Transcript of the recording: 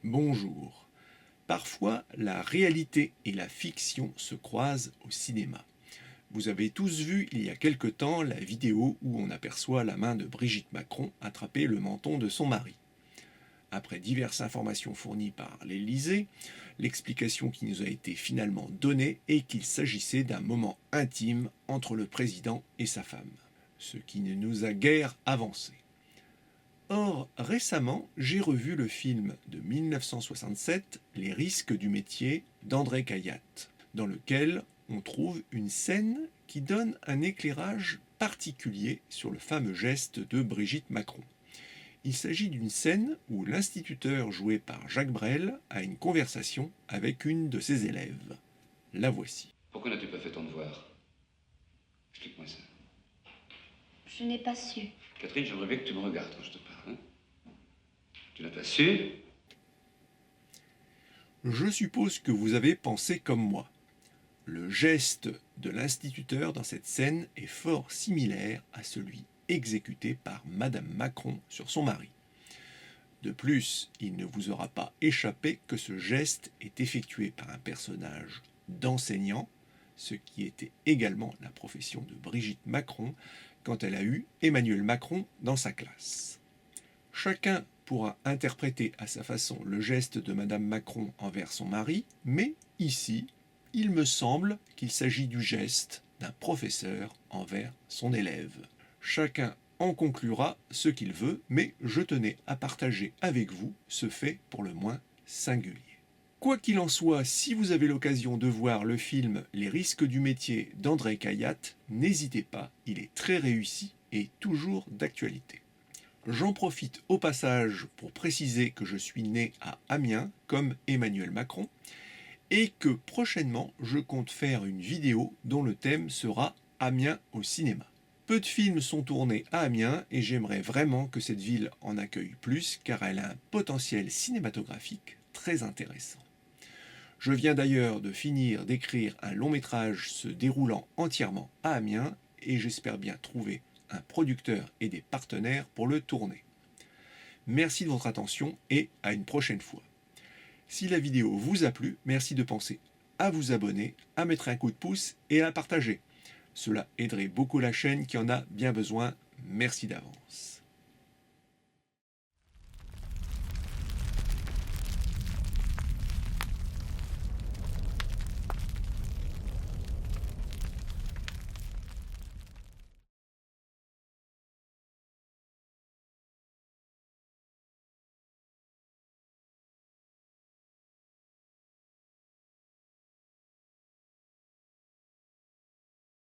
Bonjour. Parfois, la réalité et la fiction se croisent au cinéma. Vous avez tous vu il y a quelque temps la vidéo où on aperçoit la main de Brigitte Macron attraper le menton de son mari. Après diverses informations fournies par l'Élysée, l'explication qui nous a été finalement donnée est qu'il s'agissait d'un moment intime entre le président et sa femme, ce qui ne nous a guère avancé. Or, récemment, j'ai revu le film de 1967, Les risques du métier, d'André Cayatte, dans lequel on trouve une scène qui donne un éclairage particulier sur le fameux geste de Brigitte Macron. Il s'agit d'une scène où l'instituteur joué par Jacques Brel a une conversation avec une de ses élèves. La voici. Pourquoi n'as-tu pas fait ton devoir? Explique-moi ça. Je n'ai pas su. Catherine, j'aimerais bien que tu me regardes quand je te parle. Tu n'as pas su? Je suppose que vous avez pensé comme moi. Le geste de l'instituteur dans cette scène est fort similaire à celui exécuté par Madame Macron sur son mari. De plus, il ne vous aura pas échappé que ce geste est effectué par un personnage d'enseignant, ce qui était également la profession de Brigitte Macron quand elle a eu Emmanuel Macron dans sa classe. Chacun pourra interpréter à sa façon le geste de Madame Macron envers son mari, mais ici, il me semble qu'il s'agit du geste d'un professeur envers son élève. Chacun en conclura ce qu'il veut, mais je tenais à partager avec vous ce fait pour le moins singulier. Quoi qu'il en soit, si vous avez l'occasion de voir le film Les risques du métier d'André Cayatte, n'hésitez pas, il est très réussi et toujours d'actualité. J'en profite au passage pour préciser que je suis né à Amiens, comme Emmanuel Macron, et que prochainement je compte faire une vidéo dont le thème sera Amiens au cinéma. Peu de films sont tournés à Amiens et j'aimerais vraiment que cette ville en accueille plus car elle a un potentiel cinématographique très intéressant. Je viens d'ailleurs de finir d'écrire un long métrage se déroulant entièrement à Amiens et j'espère bien trouver un producteur et des partenaires pour le tourner. Merci de votre attention et à une prochaine fois. Si la vidéo vous a plu, merci de penser à vous abonner, à mettre un coup de pouce et à la partager. Cela aiderait beaucoup la chaîne qui en a bien besoin. Merci d'avance.